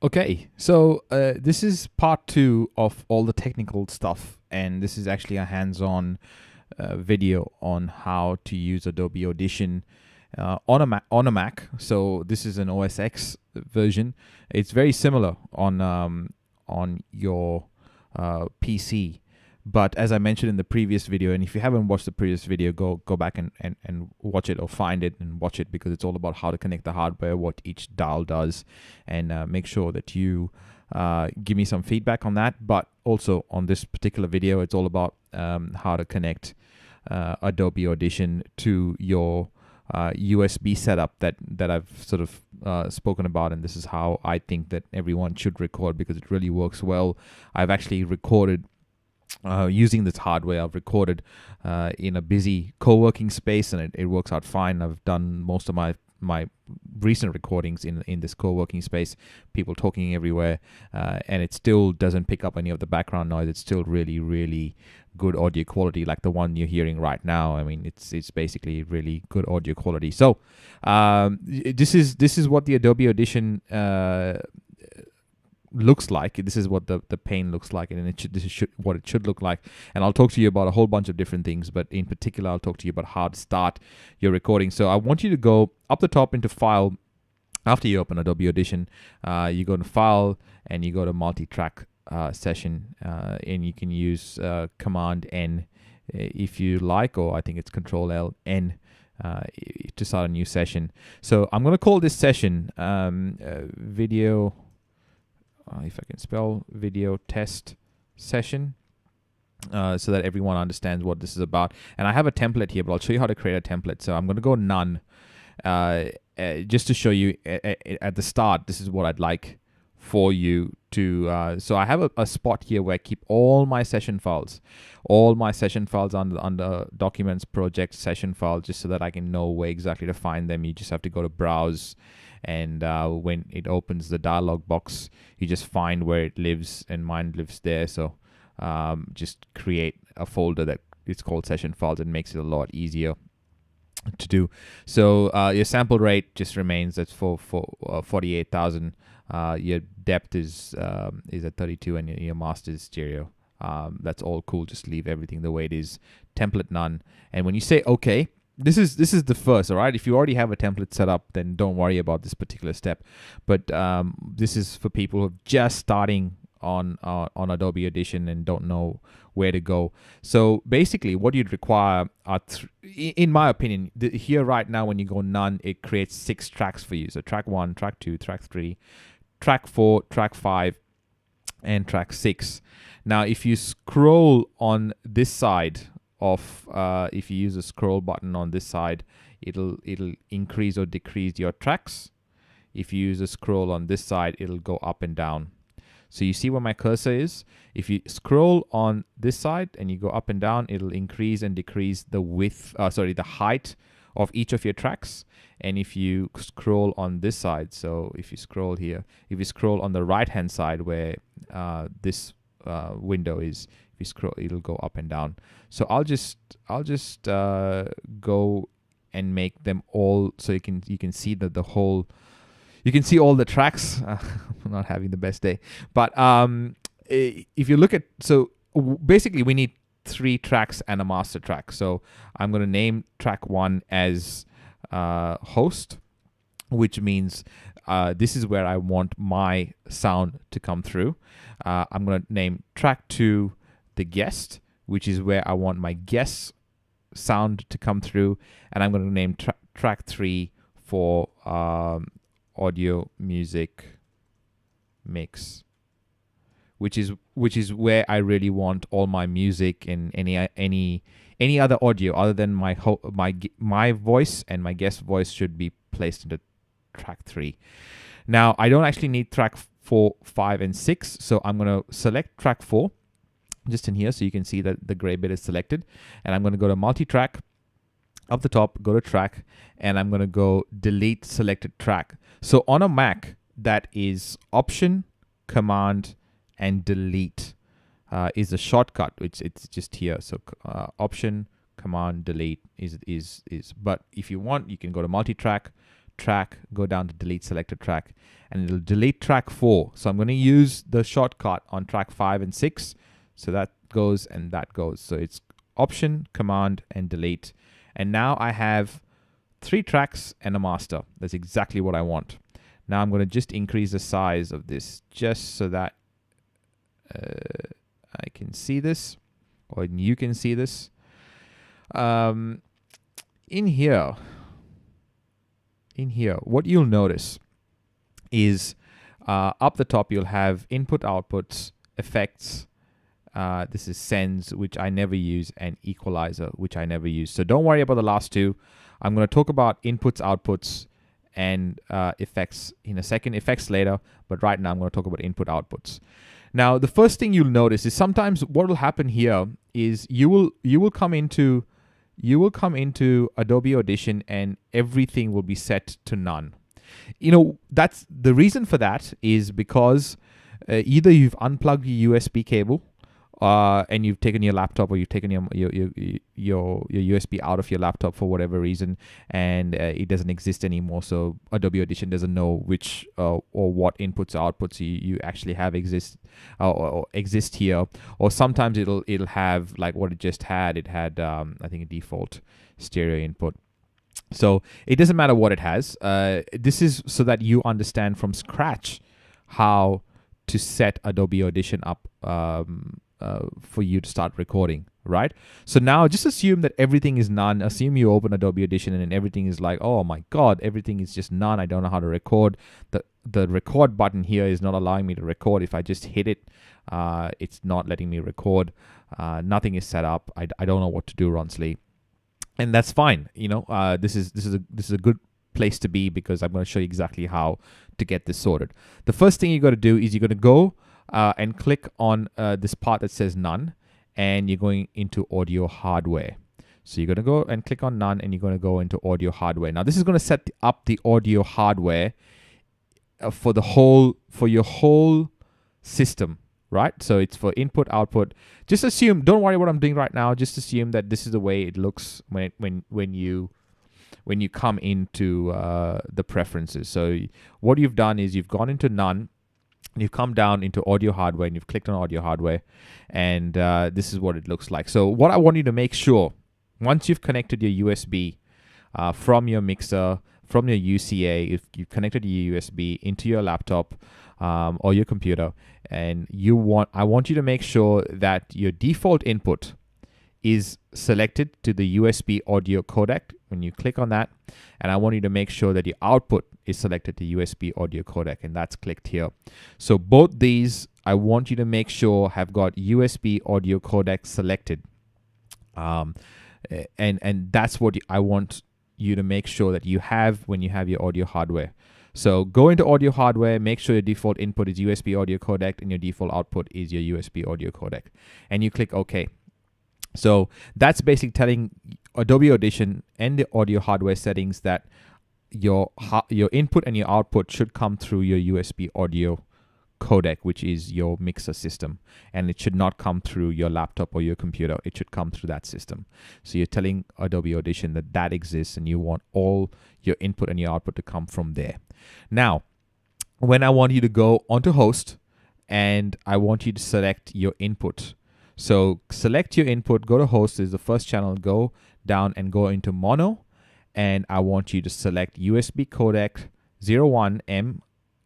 Okay, so this is part two of all the technical stuff, and this is actually a hands-on video on how to use Adobe Audition on a Mac. So this is an OS X version. It's very similar on your PC. But as I mentioned in the previous video, and if you haven't watched the previous video, go back and watch it, or find it and watch it, because it's all about how to connect the hardware, what each dial does, and make sure that you give me some feedback on that. But also on this particular video, it's all about how to connect Adobe Audition to your USB setup that I've sort of spoken about, and this is how I think that everyone should record, because it really works well. I've actually recorded using this hardware. I've recorded in a busy co-working space, and it works out fine. I've done most of my recent recordings in this co-working space, people talking everywhere, and it still doesn't pick up any of the background noise. It's still really good audio quality, like the one you're hearing right now. I mean, it's basically really good audio quality. So this is what the Adobe Audition looks like. This is what the pane looks like, and this is what it should look like. And I'll talk to you about a whole bunch of different things, but in particular I'll talk to you about how to start your recording. So I want you to go up the top into File. After you open Adobe Audition, you go to File and you go to Multi-Track Session, and you can use Command N if you like, or I think it's Control L N to start a new session. So I'm going to call this session video, if I can spell, video test session, so that everyone understands what this is about. And I have a template here, but I'll show you how to create a template. So I'm going to go none, just to show you at the start, this is what I'd like for you to, so I have a spot here where I keep all my session files under Documents, Project, Session Files, just so that I can know where exactly to find them. You just have to go to Browse, and when it opens the dialog box, you just find where it lives, and mine lives there. So just create a folder that is called Session Files, and makes it a lot easier to do. So your sample rate just remains at 48,000. Your depth is at 32, and your master is stereo. That's all cool. Just leave everything the way it is. Template none. And when you say OK, this is the first, all right? If you already have a template set up, then don't worry about this particular step. But this is for people who are just starting on Adobe Audition and don't know where to go. So basically what you'd require are, in my opinion, here right now when you go none, it creates 6 tracks for you. So track 1, track 2, track 3, track 4, track 5, and track 6. Now if you scroll on this side of, if you use the scroll button on this side, it'll increase or decrease your tracks. If you use a scroll on this side, it'll go up and down. So you see where my cursor is? If you scroll on this side and you go up and down, it'll increase and decrease the width, the height of each of your tracks. And if you scroll on this side, so if you scroll here, if you scroll on the right hand side where this window is, if you scroll, it'll go up and down. So I'll just go and make them all, so you can see that the whole, you can see all the tracks. I'm not having the best day, but if you look at, so basically we need 3 tracks and a master track. So I'm going to name track 1 as host, which means this is where I want my sound to come through. I'm going to name track 2 the guest, which is where I want my guest sound to come through. And I'm going to name track 3 for audio music mix, which is where I really want all my music and any other audio other than my voice and my guest voice should be placed into track 3. Now I don't actually need track 4, 5, and 6, so I'm going to select track 4 just in here, so you can see that the gray bit is selected, and I'm going to go to multi-track. Up the top, go to track, and I'm going to go delete selected track. So on a Mac, that is Option, Command, and Delete is a shortcut. It's just here. So Option, Command, Delete is. But if you want, you can go to multi-track, track, go down to delete selected track, and it'll delete track 4. So I'm going to use the shortcut on track 5 and 6. So that goes and that goes. So it's Option, Command, and Delete. And now I have 3 tracks and a master. That's exactly what I want. Now I'm going to just increase the size of this just so that I can see this, or you can see this. In here, what you'll notice is up the top you'll have input, outputs, effects. This is sends, which I never use, and equalizer, which I never use. So don't worry about the last two. I'm going to talk about inputs, outputs, and effects in a second, effects later, but right now I'm going to talk about input, outputs. Now, the first thing you'll notice is sometimes what will happen here is you will come into Adobe Audition and everything will be set to none. You know, that's the reason for that is because either you've unplugged your USB cable and you've taken your laptop, or you've taken your USB out of your laptop for whatever reason, and it doesn't exist anymore. So Adobe Audition doesn't know which or what inputs or outputs you actually have exist here. Or sometimes it'll have like what it just had. It had I think a default stereo input. So it doesn't matter what it has. This is so that you understand from scratch how to set Adobe Audition up for you to start recording, right? So now just assume that everything is none. Assume you open Adobe Audition and everything is like, oh my God, everything is just none. I don't know how to record. The record button here is not allowing me to record. If I just hit it, it's not letting me record. Nothing is set up. I don't know what to do, Ronsley. And that's fine. You know, this is a good place to be, because I'm going to show you exactly how to get this sorted. The first thing you got to do is you're going to go and click on this part that says none, and you're going into audio hardware. So you're going to go and click on none, and you're going to go into audio hardware. Now this is going to set up the audio hardware for your whole system, right? So it's for input, output. Just assume, don't worry what I'm doing right now. Just assume that this is the way it looks when you come into the preferences. So what you've done is you've gone into none, and you've come down into audio hardware, and you've clicked on audio hardware, and this is what it looks like. So what I want you to make sure, once you've connected your USB from your mixer, from your UCA, if you've connected your USB into your laptop or your computer, and I want you to make sure that your default input is selected to the USB audio codec when you click on that, and I want you to make sure that your output is selected to USB audio codec, and that's clicked here. So both these I want you to make sure have got USB audio codec selected, and that's what I want you to make sure that you have when you have your audio hardware. So go into audio hardware, make sure your default input is USB audio codec and your default output is your USB audio codec, and you click OK. So that's basically telling Adobe Audition and the audio hardware settings that your input and your output should come through your USB audio codec, which is your mixer system, and it should not come through your laptop or your computer. It should come through that system. So you're telling Adobe Audition that exists, and you want all your input and your output to come from there. Now, when I want you to go onto host, and I want you to select your input. So select your input, go to host, is the first channel, go down and go into mono, and I want you to select USB codec 01M,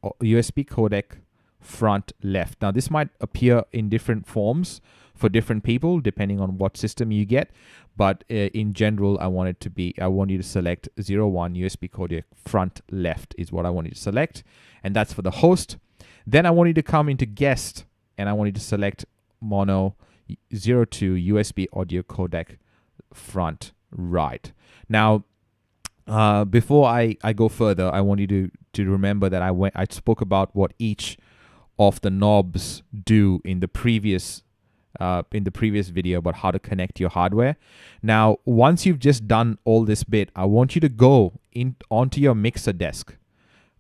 USB codec front left. Now this might appear in different forms for different people depending on what system you get, but in general I want you to select 01 USB codec front left is what I want you to select, and that's for the host. Then I want you to come into guest, and I want you to select mono 02 USB audio codec front right. Now before I go further, I want you to remember that I spoke about what each of the knobs do in the previous video about how to connect your hardware. Now once you've just done all this bit, I want you to go onto your mixer desk,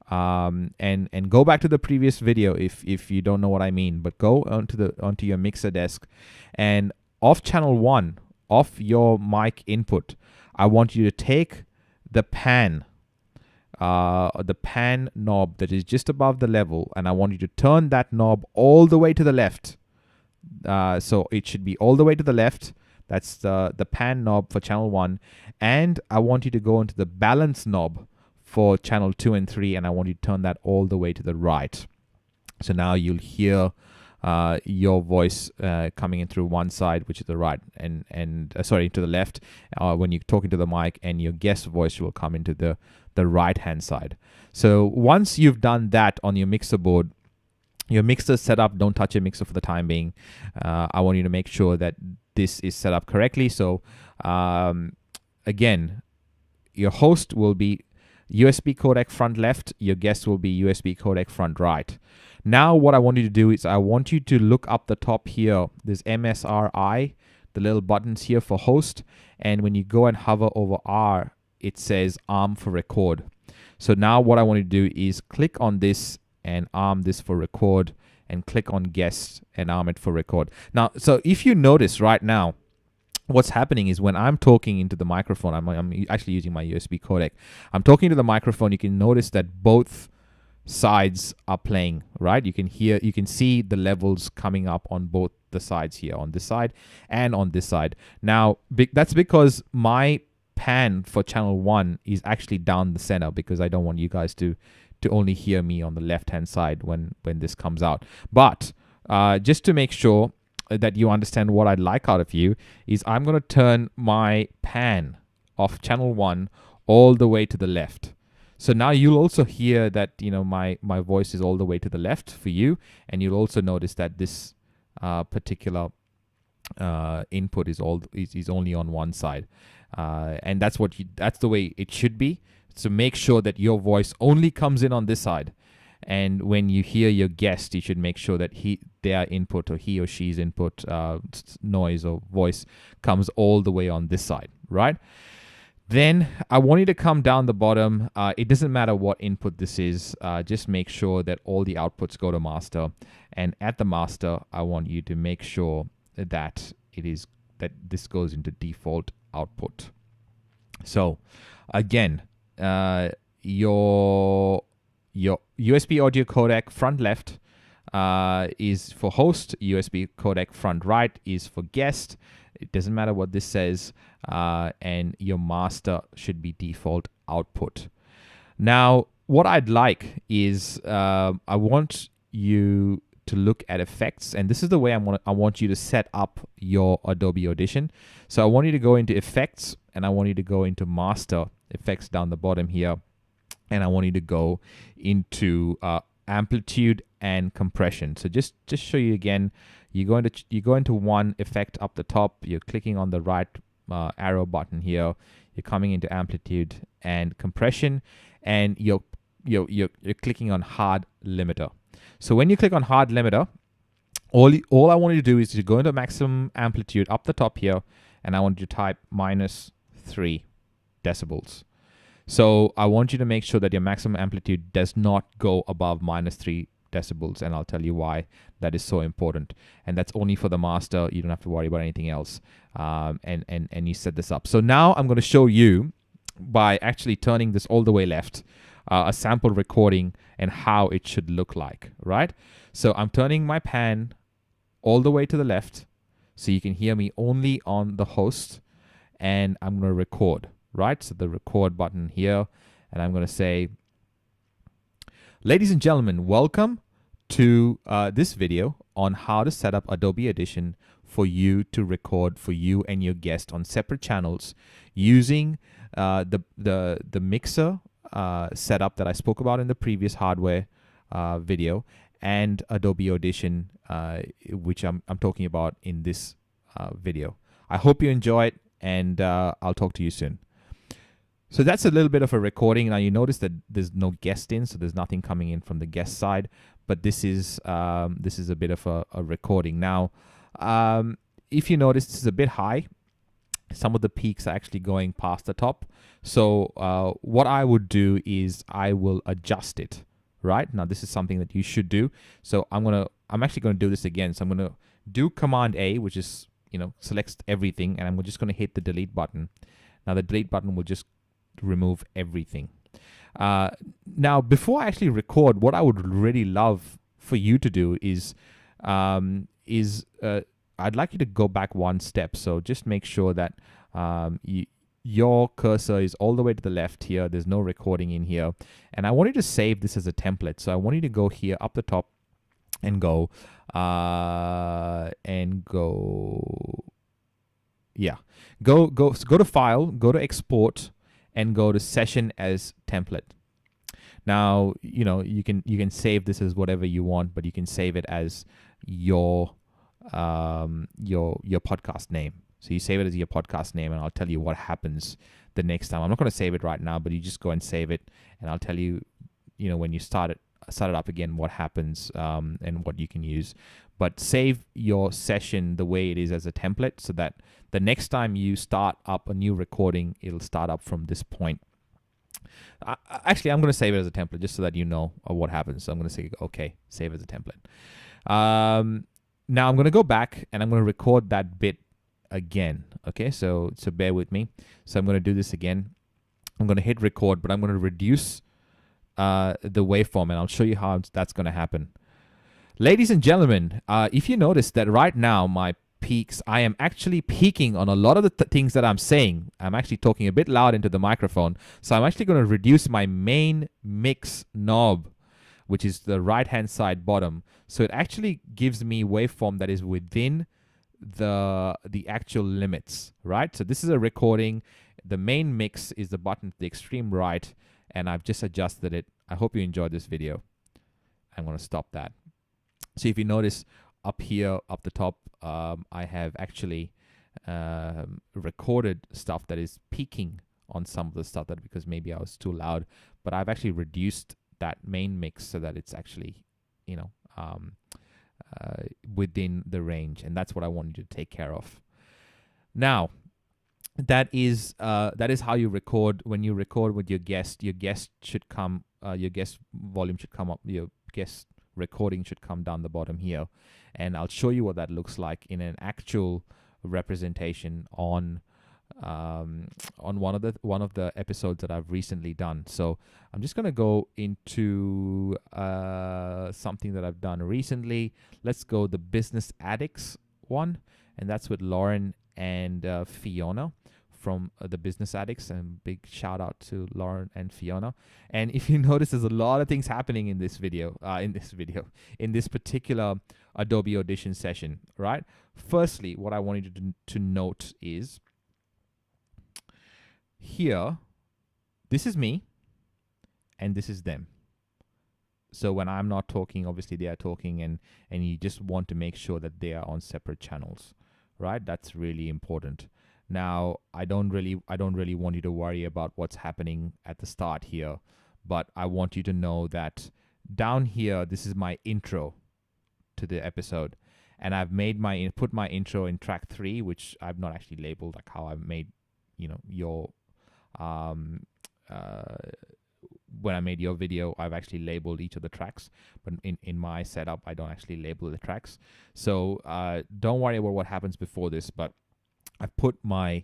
and go back to the previous video if you don't know what I mean, but go onto your mixer desk, and off channel 1 off your mic input, I want you to take the pan the pan knob that is just above the level, and I want you to turn that knob all the way to the left. So it should be all the way to the left. That's the pan knob for channel 1. And I want you to go into the balance knob for channel 2 and 3, and I want you to turn that all the way to the right. So now you'll hear your voice coming in through one side, which is the right, and sorry, to the left when you're talking to the mic, and your guest voice will come into the right hand side. So once you've done that on your mixer board, your mixer set up, don't touch your mixer for the time being. I want you to make sure that this is set up correctly. So again, your host will be USB codec front left, your guest will be USB codec front right. Now what I want you to do is I want you to look up the top here. There's MSRI, the little buttons here for host, and when you go and hover over R, it says arm for record. So now what I want you to do is click on this and arm this for record, and click on guest and arm it for record. Now, so if you notice right now, what's happening is when I'm talking into the microphone, I'm actually using my USB codec. I'm talking to the microphone. You can notice that both sides are playing, right? You can see the levels coming up on both the sides here, on this side and on this side. Now, that's because my pan for channel 1 is actually down the center, because I don't want you guys to only hear me on the left hand side when this comes out. But just to make sure that you understand what I'd like out of you is I'm going to turn my pan of channel 1 all the way to the left. So now you'll also hear that, you know, my voice is all the way to the left for you, and you'll also notice that this particular input is only on one side, and that's the way it should be. So make sure that your voice only comes in on this side, and when you hear your guest, you should make sure that their input, or he or she's input, noise or voice, comes all the way on this side, right? Then I want you to come down the bottom. It doesn't matter what input this is. Just make sure that all the outputs go to master. And at the master, I want you to make sure that this goes into default output. So again, your USB audio codec front left is for host. USB codec front right is for guest. It doesn't matter what this says, and your master should be default output. Now, what I'd like is I want you to look at effects, and this is the way I want you to set up your Adobe Audition. So I want you to go into effects, and I want you to go into master effects down the bottom here, and I want you to go into amplitude and compression. So just show you again. You go into one effect up the top. You're clicking on the right arrow button here. You're coming into amplitude and compression, and you're clicking on hard limiter. So when you click on hard limiter, all I want you to do is to go into maximum amplitude up the top here, and I want you to type -3 decibels. So I want you to make sure that your maximum amplitude does not go above -3 decibels, and I'll tell you why that is so important. And that's only for the master. You don't have to worry about anything else. And you set this up. So now I'm going to show you, by actually turning this all the way left, a sample recording and how it should look like, right? So I'm turning my pan all the way to the left, so you can hear me only on the host, and I'm going to record, right? So the record button here, and I'm going to say, ladies and gentlemen, welcome to this video on how to set up Adobe Audition for you to record for you and your guest on separate channels using the mixer setup that I spoke about in the previous hardware video, and Adobe Audition, which I'm talking about in this video. I hope you enjoy it, and I'll talk to you soon. So that's a little bit of a recording. Now you notice that there's no guest in, so there's nothing coming in from the guest side. But this is a bit of a recording. Now, if you notice, this is a bit high. Some of the peaks are actually going past the top. So what I would do is I will adjust it. Right now, this is something that you should do. So I'm actually going to do this again. So I'm going to do Command A, which is, selects everything, and I'm just going to hit the delete button. Now the delete button will just remove everything. Now, before I actually record, what I would really love for you to do is I'd like you to go back one step. So just make sure that your cursor is all the way to the left here. There's no recording in here. And I want you to save this as a template. So I want you to go here up the top and go, go to File, go to Export, and go to Session as Template. Now, you can save this as whatever you want, but you can save it as your podcast name. So you save it as your podcast name, and I'll tell you what happens the next time. I'm not going to save it right now, but you just go and save it, and I'll tell you, when you start it up again, what happens and what you can use. But save your session the way it is as a template, so that the next time you start up a new recording, it'll start up from this point. Actually, I'm going to save it as a template just so that you know what happens. So I'm going to say, okay, save as a template. Now I'm going to go back and I'm going to record that bit again. Okay, so bear with me. So I'm going to do this again. I'm going to hit record, but I'm going to reduce the waveform, and I'll show you how that's going to happen. Ladies and gentlemen, if you notice that right now my peaks, I am actually peaking on a lot of the things that I'm saying. I'm actually talking a bit loud into the microphone. So I'm actually going to reduce my main mix knob, which is the right hand side bottom. So it actually gives me waveform that is within the actual limits, right? So this is a recording. The main mix is the button to the extreme right, and I've just adjusted it. I hope you enjoyed this video. I'm going to stop that. So if you notice up here, up the top, I have actually recorded stuff that is peaking on some of the stuff that because maybe I was too loud, but I've actually reduced that main mix so that it's actually, within the range, and that's what I wanted you to take care of. Now, that is how you record. When you record with your guest should come, your guest volume should come up, your guest recording should come down the bottom here, and I'll show you what that looks like in an actual representation on one of the episodes that I've recently done. So I'm just gonna go into something that I've done recently. Let's go the Business Addicts one, and that's with Lauren and Fiona from the Business Addicts, and big shout out to Lauren and Fiona. And if you notice, there's a lot of things happening in this video, in this particular Adobe Audition session, right? Firstly, what I want you to note is here, this is me and this is them. So when I'm not talking, obviously they are talking, and you just want to make sure that they are on separate channels, right? That's really important. Now, I don't really want you to worry about what's happening at the start here, but I want you to know that down here, this is my intro to the episode, and I've made put my intro in track 3, which I've not actually labeled, like how I made, your when I made your video, I've actually labeled each of the tracks, but in my setup, I don't actually label the tracks. So don't worry about what happens before this, but I've put my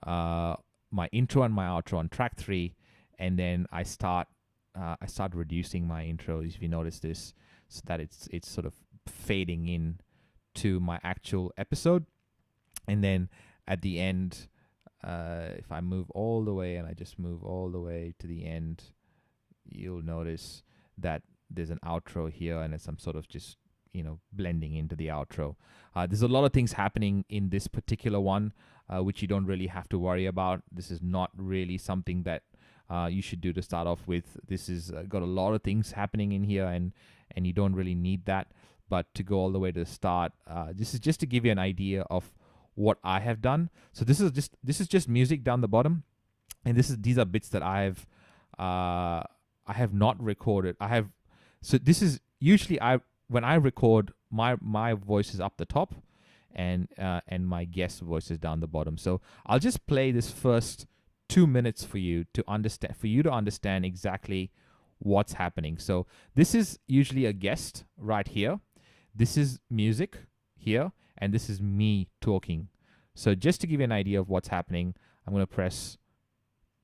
my intro and my outro on track 3, and then I start reducing my intro, if you notice this, so that it's sort of fading in to my actual episode. And then at the end, if I move all the way, and I just move all the way to the end, you'll notice that there's an outro here, and I'm sort of just blending into the outro. There's a lot of things happening in this particular one, which you don't really have to worry about. This is not really something that you should do to start off with. This is got a lot of things happening in here, and you don't really need that. But to go all the way to the start, this is just to give you an idea of what I have done. So this is just music down the bottom, and these are bits that I have not recorded. So this is usually when I record, my voice is up the top, and my guest voice is down the bottom. So I'll just play this first 2 minutes for you to understand exactly what's happening. So this is usually a guest right here. This is music here, and this is me talking. So just to give you an idea of what's happening, I'm going to press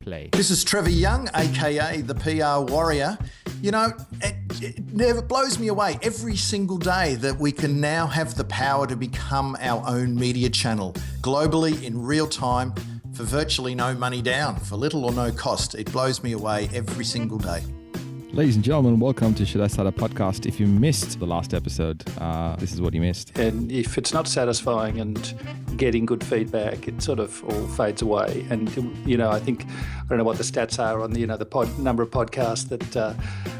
play. This is Trevor Young, aka the PR Warrior. You know, it never blows me away every single day that we can now have the power to become our own media channel globally in real time for virtually no money down, for little or no cost. It blows me away every single day. Ladies and gentlemen, welcome to Should I Start a Podcast. If you missed the last episode, this is what you missed. And if it's not satisfying and getting good feedback, it sort of all fades away. And, you know, I don't know what the stats are on the, number of podcasts that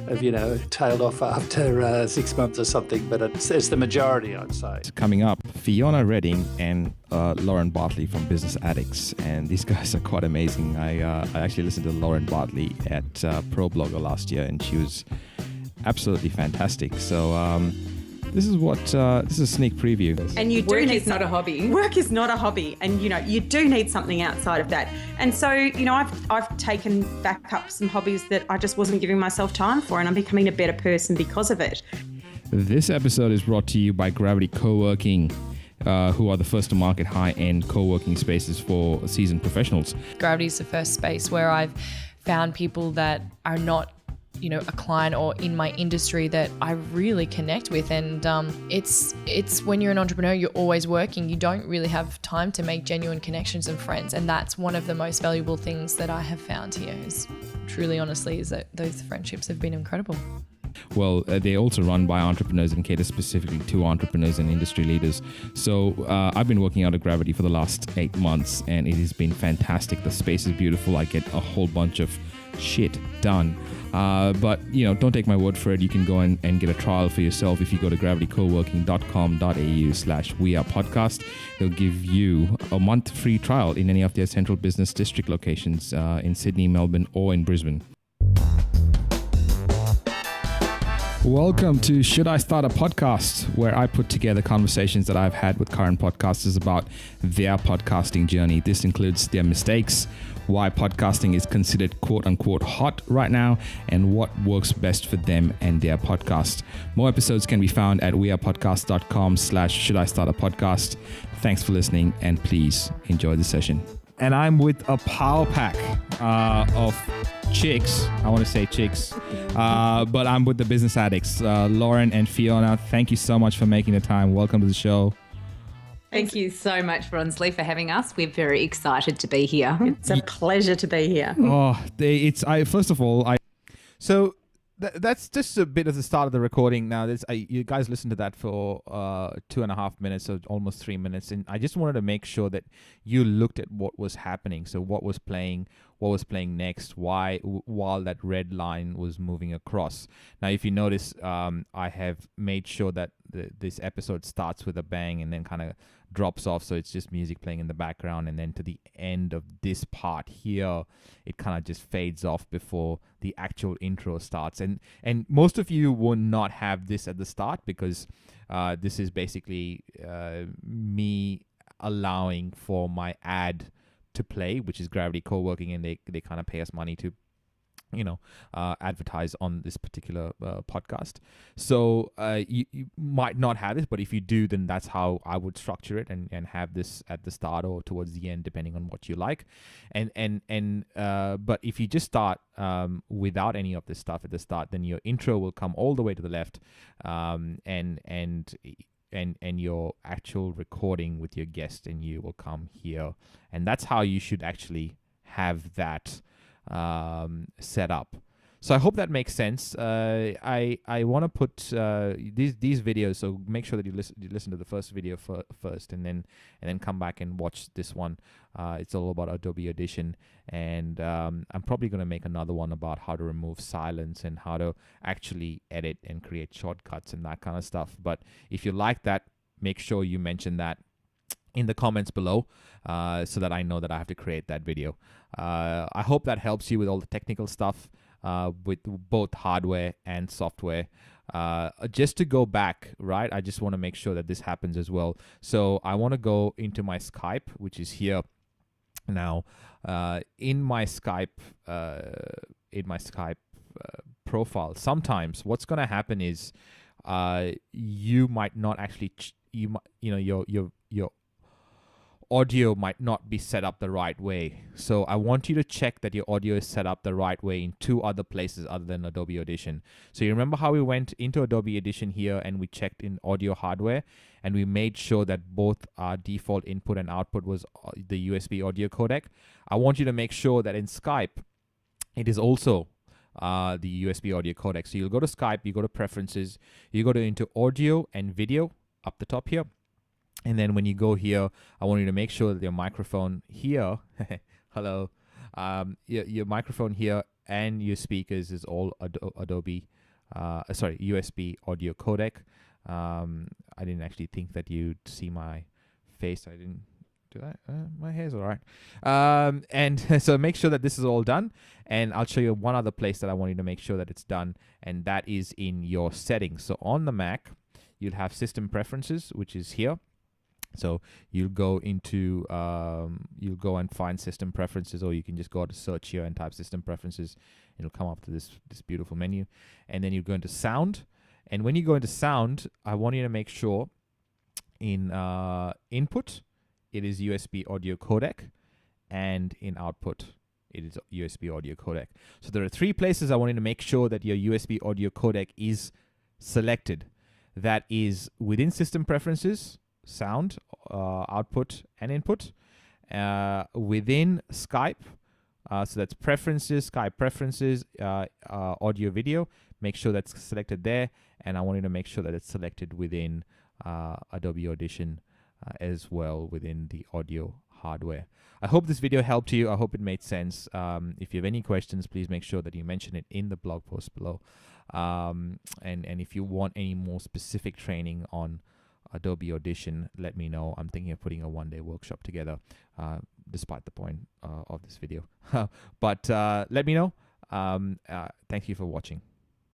have, tailed off after 6 months or something, but it's the majority, I'd say. Coming up, Fiona Redding and Lauren Bartley from Business Addicts, and these guys are quite amazing. I actually listened to Lauren Bartley at ProBlogger last year, and she was absolutely fantastic. So this is a sneak preview. And you do work need is not a hobby. Work is not a hobby, and you do need something outside of that. And so I've taken back up some hobbies that I just wasn't giving myself time for, and I'm becoming a better person because of it. This episode is brought to you by Gravity Co-working, who are the first to market high-end co-working spaces for seasoned professionals. Gravity is the first space where I've found people that are not, a client or in my industry that I really connect with. And it's when you're an entrepreneur, you're always working. You don't really have time to make genuine connections and friends. And that's one of the most valuable things that I have found here is that those friendships have been incredible. Well, they're also run by entrepreneurs and cater specifically to entrepreneurs and industry leaders. So I've been working out at Gravity for the last 8 months, and it has been fantastic. The space is beautiful. I get a whole bunch of shit done. But don't take my word for it. You can go and get a trial for yourself if you go to gravitycoworking.com.au/wearepodcast. They'll give you a month free trial in any of their central business district locations in Sydney, Melbourne, or in Brisbane. Welcome to Should I Start a Podcast, where I put together conversations that I've had with current podcasters about their podcasting journey. This includes their mistakes, why podcasting is considered quote-unquote hot right now, and what works best for them and their podcast. More episodes can be found at wearepodcast.com/should I start a podcast. Thanks for listening, and please enjoy the session. And I'm with a power pack of chicks. I want to say chicks, but I'm with the Business Addicts, Lauren and Fiona. Thank you so much for making the time. Welcome to the show. Thank you so much, Ronsley, for having us. We're very excited to be here. It's a pleasure to be here. So that's just a bit of the start of the recording. Now, you guys listened to that for 2.5 minutes, so almost 3 minutes, and I just wanted to make sure that you looked at what was happening. So what was playing next, while that red line was moving across. Now, if you notice, I have made sure that this episode starts with a bang and then kind of drops off, so it's just music playing in the background, and then to the end of this part here, it kind of just fades off before the actual intro starts. And most of you will not have this at the start, because this is basically me allowing for my ad to play, which is Gravity Co-working, and they kind of pay us money to advertise on this particular podcast. So you might not have this, but if you do, then that's how I would structure it, and have this at the start or towards the end, depending on what you like. But if you just start without any of this stuff at the start, then your intro will come all the way to the left, and your actual recording with your guest and you will come here, and that's how you should actually have that set up. So I hope that makes sense. I want to put these videos, so make sure that you listen to the first video first, and then come back and watch this one. It's all about Adobe Audition, and I'm probably going to make another one about how to remove silence and how to actually edit and create shortcuts and that kind of stuff. But if you like that, make sure you mention that in the comments below, so that I know that I have to create that video. I hope that helps you with all the technical stuff, with both hardware and software. Just to go back, right, I just want to make sure that this happens as well. So I want to go into my Skype, which is here now. In my Skype profile, sometimes what's going to happen is you might not actually your audio might not be set up the right way. So I want you to check that your audio is set up the right way in 2 other places other than Adobe Audition. So you remember how we went into Adobe Audition here and we checked in audio hardware and we made sure that both our default input and output was the USB audio codec. I want you to make sure that in Skype, it is also the USB audio codec. So you'll go to Skype, you go to preferences, you go to into audio and video up the top here. And then when you go here, I want you to make sure that your microphone here, hello, your microphone here and your speakers is all USB audio codec. I didn't actually think that you'd see my face. I didn't do that. My hair's all right. And so make sure that this is all done. And I'll show you one other place that I want you to make sure that it's done. And that is in your settings. So on the Mac, you'll have system preferences, which is here. So you'll go into, you'll go and find system preferences, or you can just go to search here and type system preferences. It'll come up to this beautiful menu. And then you go into sound. And when you go into sound, I want you to make sure in input, it is USB audio codec. And in output, it is USB audio codec. So there are 3 places I want you to make sure that your USB audio codec is selected. That is within system preferences, sound, output and input, within Skype, so that's preferences, Skype preferences, audio video, make sure that's selected there, and I want you to make sure that it's selected within Adobe Audition as well within the audio hardware. I hope this video helped you. I hope it made sense. If you have any questions, please make sure that you mention it in the blog post below. And if you want any more specific training on Adobe Audition, let me know. I'm thinking of putting a 1-day workshop together, despite the point of this video. But let me know. Thank you for watching.